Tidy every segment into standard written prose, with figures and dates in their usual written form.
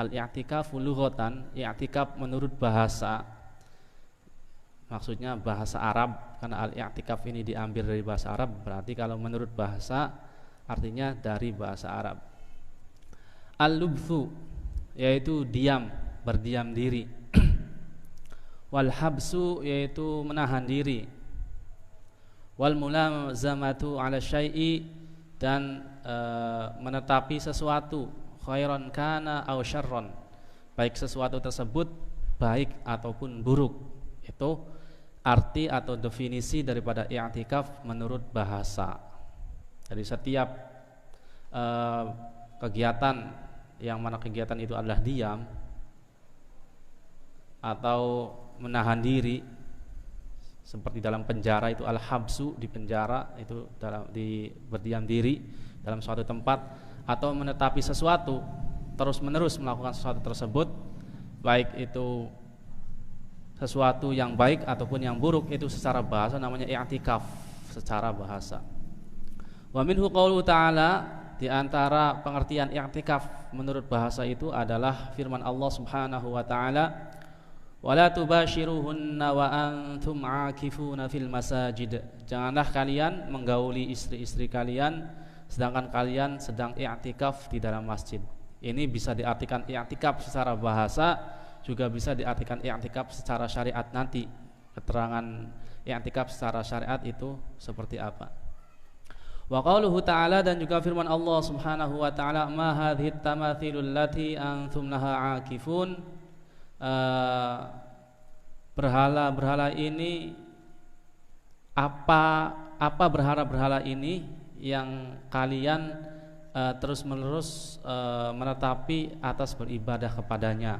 Al-i'tikafu lughatan, i'tikaf menurut bahasa, maksudnya bahasa Arab, karena al-i'tikaf ini diambil dari bahasa Arab, berarti kalau menurut bahasa artinya dari bahasa Arab. Al-lubthu yaitu diam, berdiam diri. Wal habsu yaitu menahan diri. Wal mulazamatu ala syai'i, dan menetapi sesuatu, khairan kana aw syarron, baik sesuatu tersebut baik ataupun buruk. Itu arti atau definisi daripada i'tikaf menurut bahasa. Jadi setiap kegiatan yang mana kegiatan itu adalah diam atau menahan diri, seperti dalam penjara itu al-habsu, di penjara itu berdiam diri dalam suatu tempat, atau menetapi sesuatu, terus menerus melakukan sesuatu tersebut, baik itu sesuatu yang baik ataupun yang buruk, itu secara bahasa namanya i'tikaf secara bahasa. Wa minhu qauluhu ta'ala, di antara pengertian i'tikaf menurut bahasa itu adalah firman Allah Subhanahu wa taala, wala tubashiruhunna wa antum aakifuna fil masajid, janganlah kalian menggauli istri-istri kalian sedangkan kalian sedang i'tikaf di dalam masjid. Ini bisa diartikan i'tikaf secara bahasa, juga bisa diartikan i'tikaf secara syariat. Nanti keterangan i'tikaf secara syariat itu seperti apa. Wa qauluhu ta'ala, dan juga firman Allah Subhanahu wa ta'ala, ma hadhihi tamathilul lati antum laha aakifun, berhala-berhala ini, apa berhala-berhala ini yang kalian terus-menerus menetapi atas beribadah kepadanya.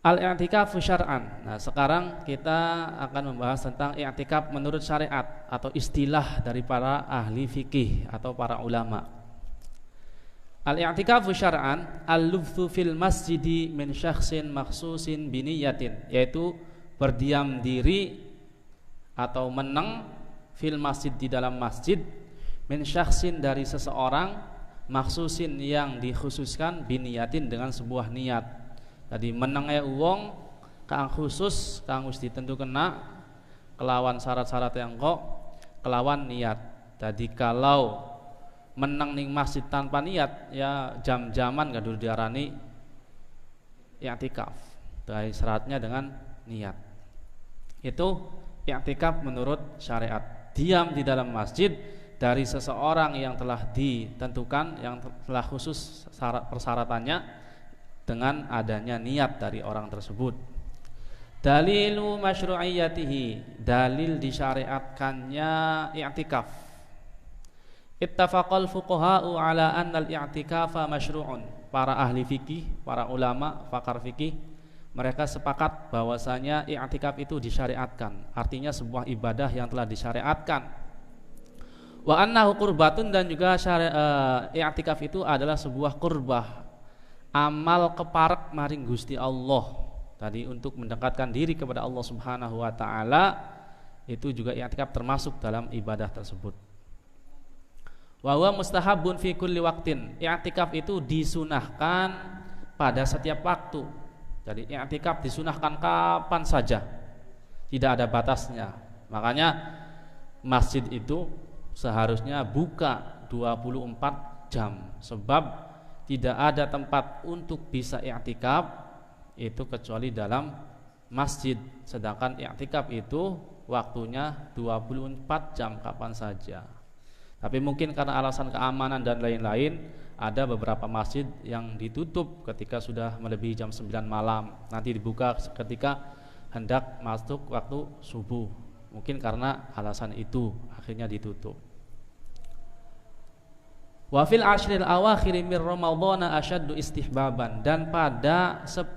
Al-i'tikafu syar'an. Nah, sekarang kita akan membahas tentang i'tikaf menurut syariat atau istilah dari para ahli fikih atau para ulama. Al-i'tikafu syar'an al-lubthu fil masjidi min syakhsin makhsusin biniyatin, yaitu berdiam diri atau meneng fil masjid, di dalam masjid, min syakhsin dari seseorang, makhsusin yang dikhususkan, biniyatin dengan sebuah niat. Tadi menengnya uang kang khusus, kang wis ditentukan kelawan syarat-syarat yang kok kelawan niat. Tadi kalau meneng ning masjid tanpa niat, ya jam-jaman gak dulu diarani i'tikaf. Dari syaratnya dengan niat. Itu i'tikaf menurut syariat. Diam di dalam masjid dari seseorang yang telah ditentukan, yang telah khusus persyaratannya dengan adanya niat dari orang tersebut. Dalilu masyru'iyyatihi, dalil disyariatkannya i'tikaf. Ittafaqal fuqaha'u ala anna al-i'tikafa masyru'un. Para ahli fikih, para ulama, pakar fikih, mereka sepakat bahwasanya i'tikaf itu disyariatkan, artinya sebuah ibadah yang telah disyariatkan. Wa annahu qurbatun, dan juga i'tikaf itu adalah sebuah qurbah, amal keparek maring Gusti Allah. Tadi untuk mendekatkan diri kepada Allah Subhanahu wa taala, itu juga i'tikaf termasuk dalam ibadah tersebut. Wa huwa mustahabun fi kulli waqtin. I'tikaf itu disunahkan pada setiap waktu. Jadi i'tikaf disunahkan kapan saja, tidak ada batasnya. Makanya masjid itu seharusnya buka 24 jam, sebab tidak ada tempat untuk bisa i'tikaf itu kecuali dalam masjid. Sedangkan i'tikaf itu waktunya 24 jam kapan saja. Tapi mungkin karena alasan keamanan dan lain-lain, ada beberapa masjid yang ditutup ketika sudah melebihi jam 9 malam. Nanti dibuka ketika hendak masuk waktu subuh. Mungkin karena alasan itu akhirnya ditutup. Wa fil ashril awakhir min Ramadhan asyaddu istihbaban, dan pada 10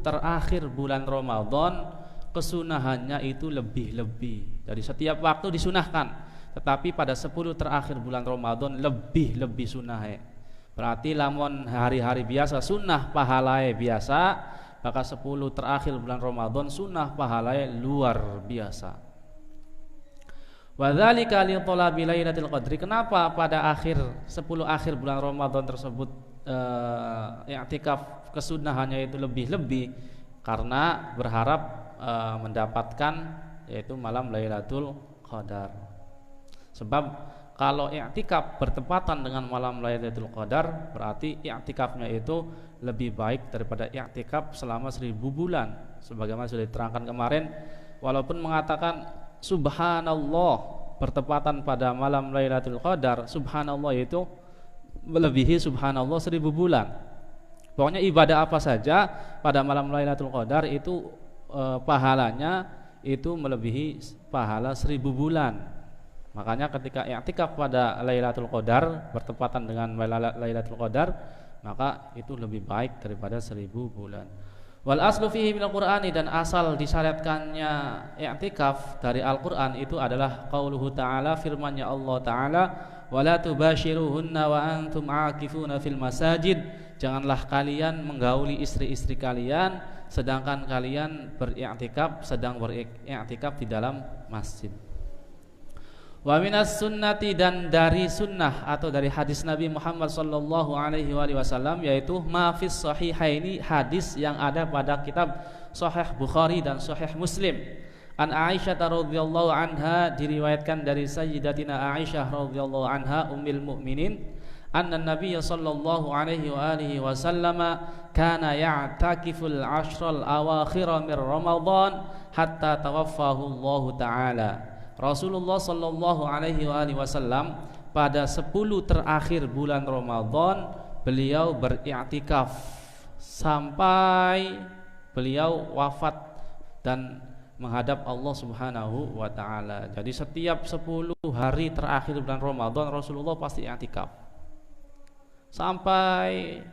terakhir bulan Ramadan kesunahannya itu lebih-lebih. Jadi setiap waktu disunahkan, tetapi pada 10 terakhir bulan Ramadan lebih-lebih sunah. Berarti lamun hari-hari biasa sunnah pahalanya biasa, maka 10 terakhir bulan Ramadan sunnah pahalanya luar biasa. Wa dzalika li talabi lailatul qadri. Kenapa pada 10 akhir bulan Ramadan tersebut i'tikaf kesunahannya itu lebih-lebih karena berharap mendapatkan yaitu malam Lailatul Qadar. Sebab kalau i'tikaf bertepatan dengan malam Lailatul Qadar, berarti i'tikafnya itu lebih baik daripada i'tikaf selama 1000 bulan. Sebagaimana sudah diterangkan kemarin, walaupun mengatakan subhanallah bertepatan pada malam Lailatul Qadar, subhanallah itu melebihi subhanallah 1000 bulan. Pokoknya ibadah apa saja pada malam Lailatul Qadar itu pahalanya itu melebihi pahala 1000 bulan. Makanya ketika i'tikaf pada Lailatul Qadar bertepatan dengan Lailatul Qadar, maka itu lebih baik daripada 1000 bulan. Wal aslu fihi minal Qur'ani, dan asal disyariatkannya i'tikaf dari Al-Qur'an itu adalah qauluhu ta'ala, firman-Nya Allah Ta'ala, wala tubashiruhunna wa antum aakifuna fil masajid, janganlah kalian menggauli istri-istri kalian sedangkan kalian sedang beriktikaf di dalam masjid. Wa minas sunnati, dan dari sunnah atau dari hadis Nabi Muhammad sallallahu alaihi wasallam, yaitu ma fis sahihaini, hadis yang ada pada kitab Sahih Bukhari dan Sahih Muslim. An Aisyah radhiyallahu anha, diriwayatkan dari Sayyidatina Aisyah radhiyallahu anha ummul mukminin, anna Nabiy sallallahu alaihi wasallam kana ya'takiful ashral awakhir min Ramadan hatta tawaffahu Allah taala. Rasulullah sallallahu alaihi wasallam pada 10 terakhir bulan Ramadan beliau beriktikaf sampai beliau wafat dan menghadap Allah Subhanahu wa taala. Jadi setiap 10 hari terakhir bulan Ramadan Rasulullah pasti i'tikaf. Sampai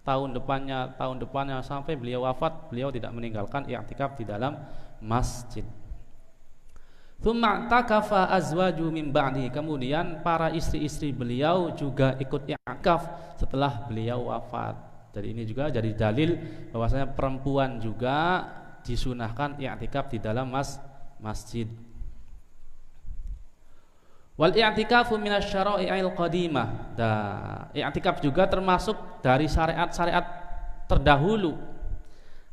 tahun depannya sampai beliau wafat, beliau tidak meninggalkan i'tikaf di dalam masjid. Tsumma takafa azwaju min ba'di, kemudian para istri-istri beliau juga ikut i'tikaf setelah beliau wafat. Jadi ini juga jadi dalil bahwasanya perempuan juga disunahkan i'tikaf di dalam masjid. Wal i'tikafu minasy syara'i'il qadimah. I'tikaf juga termasuk dari syariat-syariat terdahulu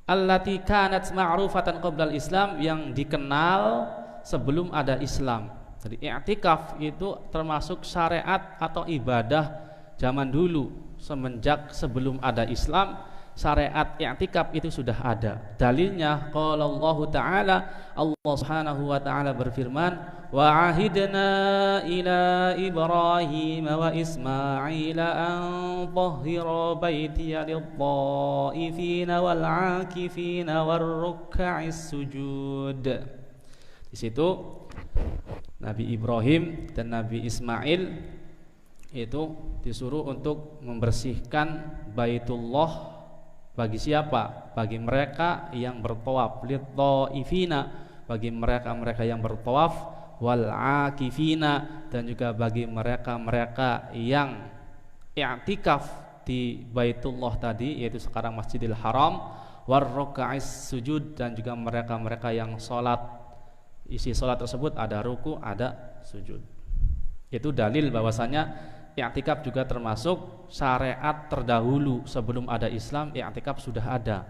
allati kanat ma'rufatan qabla al-Islam, yang dikenal sebelum ada Islam. Jadi i'tikaf itu termasuk syariat atau ibadah zaman dulu. Semenjak sebelum ada Islam, syariat i'tikaf itu sudah ada. Dalilnya qala Allah Ta'ala, Allah Subhanahu wa taala berfirman, wa ahidna ila Ibrahim wa Ismail an tahhira baitiya lidh-dhaifina wal 'akifina war-ruk'is sujud. Di situ Nabi Ibrahim dan Nabi Ismail itu disuruh untuk membersihkan Baitullah. Bagi siapa? Bagi mereka yang bertawaf, lidh-dhaifina, bagi mereka yang bertawaf, wal 'akifina, dan juga bagi mereka yang i'tikaf di Baitullah tadi, yaitu sekarang Masjidil Haram, war ruk'is sujud, dan juga mereka yang sholat. Isi sholat tersebut ada ruku, ada sujud. Itu dalil bahwasanya i'tikaf juga termasuk syariat terdahulu. Sebelum ada Islam, i'tikaf sudah ada.